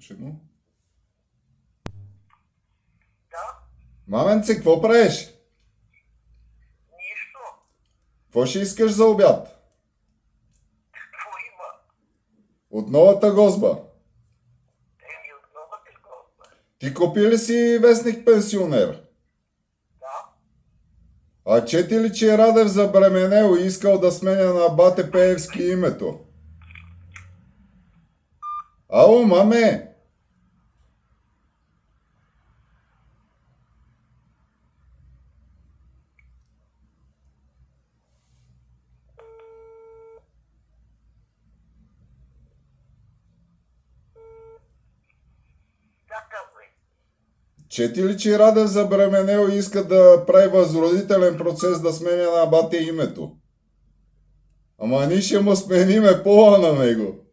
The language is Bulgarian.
включено. Да, Маменце, какво правиш? нищо. Какво ще искаш за обяд? Какво има? От новата гозба. От новата госба. Ти купи ли си вестник Пенсионер? Да, А чети ли, че Радев забременел и искал да сменя на Бате Пеевски името? Ало, маме! да, казвай. Чети ли, че Радев забременел и иска да прави възродителен процес да сменя на Бате името? Ама ние ще му смениме пола на него.